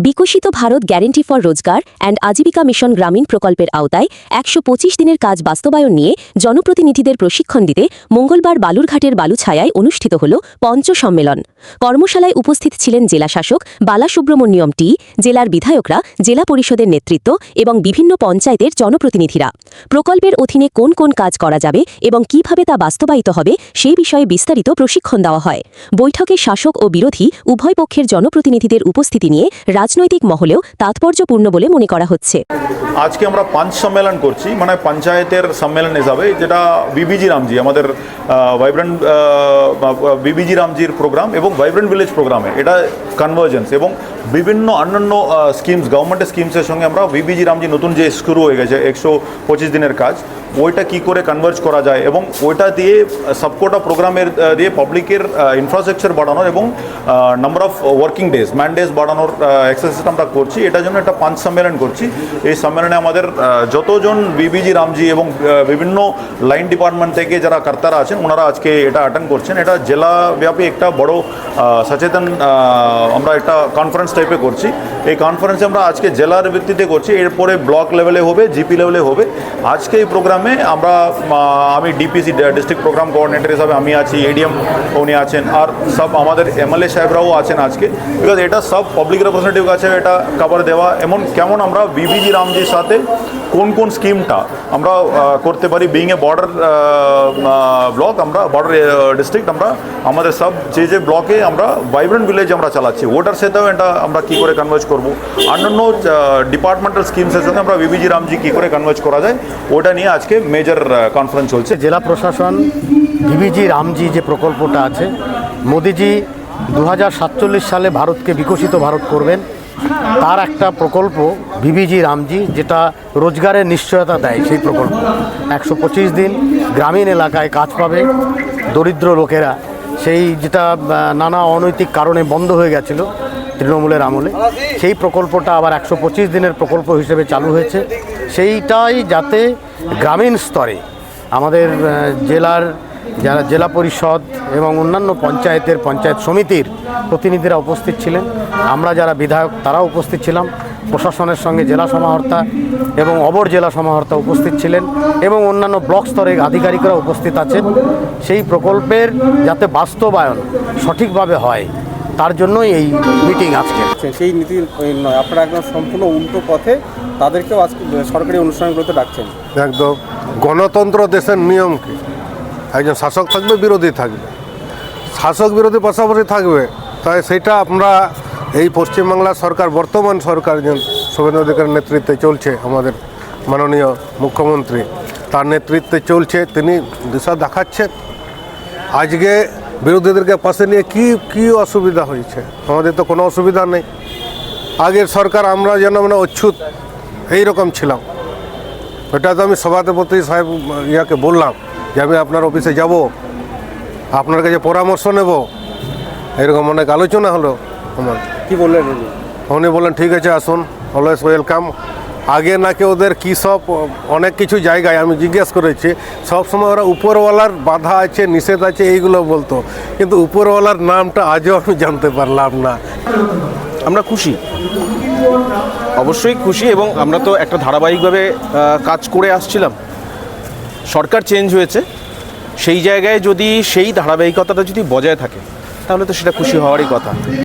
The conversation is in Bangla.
বিকশিত ভারত গ্যারেন্টি ফর রোজগার অ্যান্ড আজীবিকা মিশন গ্রামীণ প্রকল্পের আওতায় ১২৫ দিনের কাজ বাস্তবায়ন নিয়ে জনপ্রতিনিধিদের প্রশিক্ষণ দিতে মঙ্গলবার বালুরঘাটের বালুছায়ায় অনুষ্ঠিত হল পঞ্চ সম্মেলন। কর্মশালায় উপস্থিত ছিলেন জেলাশাসক বালাসুব্রমণ্যম টি, জেলার বিধায়করা, জেলা পরিষদের নেতৃত্ব এবং বিভিন্ন পঞ্চায়েতের জনপ্রতিনিধিরা। প্রকল্পের অধীনে কোন কোন কাজ করা যাবে এবং কিভাবে তা বাস্তবায়িত হবে সেই বিষয়ে বিস্তারিত প্রশিক্ষণ দেওয়া হয়। বৈঠকে শাসক ও বিরোধী উভয় পক্ষের জনপ্রতিনিধিদের উপস্থিতি নিয়ে রাজনৈতিক মহলেও তাৎপর্যপূর্ণ বলে মনে করা হচ্ছে। আজকে আমরা পাঁচ সম্মেলন করছি, মানে পঞ্চায়েতের সম্মেলন হিসাবে, যেটা বিবিজি রামজি, আমাদের ভাইব্রেন্ট বিবিজি রামজির প্রোগ্রাম এবং ভাইব্রেন্ট ভিলেজ প্রোগ্রামে এটা কনভার্জেন্স এবং বিভিন্ন অন্যান্য স্কিমস, গভর্নমেন্টের স্কিমসের সঙ্গে আমরা বিবিজি রামজি নতুন যে শুরু হয়ে গেছে ১২৫ দিনের কাজ, ওইটা কি করে কনভার্জ করা যায় এবং ওইটা দিয়ে সবকটা প্রোগ্রামের দিয়ে পাবলিকের ইনফ্রাস্ট্রাকচার বাড়ানোর এবং number of working days, man days বাড়ানোর এক্সারসাইজ আমরা করছি। এটার জন্য একটা পাঁচ সম্মেলন করছি। এই সম্মেলনে আমাদের যতজন বিবিজি রামজি এবং বিভিন্ন লাইন ডিপার্টমেন্ট থেকে যারা কর্তারা আছেন ওনারা আজকে এটা অ্যাটেন্ড করছেন। এটা জেলাব্যাপী একটা বড় সচেতন আমরা একটা কনফারেন্স টাইপে করছি। এই কনফারেন্সে আমরা আজকে জেলার ভিত্তিতে করছি, এরপরে ব্লক লেভেলে হবে, জিপি লেভেলে হবে। আজকে এই প্রোগ্রামে আমি ডিপিসি ডিস্ট্রিক্ট প্রোগ্রাম কোঅর্ডিনেটর হিসাবে আমি আছি, এডিএম উনি আছেন, আর সব আমাদের এমএলএ সাহেবরাও আছেন আজকে, বিকজ এটা সব পাবলিক রিপ্রেজেন্টেটিভ কাছে এটা কভার দেওয়া, কেমন আমরা বিবিজি রামজির সাথে কোন কোন স্কিমটা আমরা করতে পারি। বিং এ বর্ডার ব্লক, আমরা বর্ডার ডিস্ট্রিক্ট, আমরা আমাদের সব যে ব্লকে আমরা ভাইব্রেন্ট ভিলেজ আমরা চালাচ্ছি, ওটার সাথেও এটা আমরা কী করে কনভার্জ করবো, অন্যান্য ডিপার্টমেন্টাল স্কিমসের সাথে আমরা বিবিজি রামজি কী করে কনভার্জ করা যায়, ওটা নিয়ে আজকে মেজর কনফারেন্স চলছে। জেলা প্রশাসন বিবিজি রামজি যে প্রকল্পটা আছে, মোদিজি 2047 সালে ভারতকে বিকশিত ভারত করবেন, তার একটা প্রকল্প বিবিজি রামজি, যেটা রোজগারের নিশ্চয়তা দেয়। সেই প্রকল্প 125 দিন গ্রামীণ এলাকায় কাজ পাবে দরিদ্র লোকেরা, সেই যেটা নানা অনৈতিক কারণে বন্ধ হয়ে গেছিল তৃণমূলের আমলে, সেই প্রকল্পটা আবার 125 দিনের প্রকল্প হিসেবে চালু হয়েছে। সেইটাই যাতে গ্রামীণ স্তরে আমাদের জেলার যারা জেলা পরিষদ এবং অন্যান্য পঞ্চায়েত সমিতির প্রতিনিধিরা উপস্থিত ছিলেন, আমরা যারা বিধায়ক তারা উপস্থিত ছিলাম, প্রশাসনের সঙ্গে জেলা সমাহর্তা এবং অপর জেলা সমাহর্তা উপস্থিত ছিলেন এবং অন্যান্য ব্লক স্তরের আধিকারিকরা উপস্থিত আছেন। সেই প্রকল্পের যাতে বাস্তবায়ন সঠিকভাবে হয় তার জন্যই এই মিটিং আজকে। সেই নীতি নয়, আপনারা একদম সম্পূর্ণ উল্টো পথে তাদেরকেও আজকে সরকারি অনুষ্ঠানগুলোতে ডাকছেন। একদম গণতন্ত্র দেশের নিয়ম কি, একজন শাসক থাকবে, বিরোধী থাকবে, শাসক বিরোধী পাশাপাশি থাকবে। তাই সেটা আমরা এই পশ্চিমবাংলা সরকার, বর্তমান সরকার যে শুভেন্দু অধিকারীর নেতৃত্বে চলছে, আমাদের মাননীয় মুখ্যমন্ত্রী তার নেতৃত্বে চলছে, তিনি দিশা দেখাচ্ছেন। আজকে বিরোধীদেরকে পাশে নিয়ে কি অসুবিধা হয়েছে? আমাদের তো কোনো অসুবিধা নেই। আগের সরকার আমরা যেন অচ্ছুত এইরকম ছিলাম। এটা তো আমি সভাপতি সাহেব ইয়াকে বললাম যে আমি আপনার অফিসে যাব, আপনার কাছে পরামর্শ নেব, এরকম অনেক আলোচনা হলো। আমার কি বললেন উনি বললেন ঠিক আছে আসুন, অলওয়েজ ওয়েলকাম। আগে নাকি ওদের কী সব অনেক কিছু জায়গায় আমি জিজ্ঞেস করেছি, সবসময় ওরা উপরওয়ালার বাধা আছে, নিষেধ আছে এইগুলো বলতো, কিন্তু উপরওয়ালার নামটা আজও আমি জানতে পারলাম না। আমরা খুশি, অবশ্যই খুশি, এবং আমরা তো একটা ধারাবাহিকভাবে কাজ করে আসছিলাম। সরকার চেঞ্জ হয়েছে, সেই জায়গায় যদি সেই ধারাবাহিকতাটা যদি বজায় থাকে তাহলে তো সেটা খুশি হওয়ারই কথা।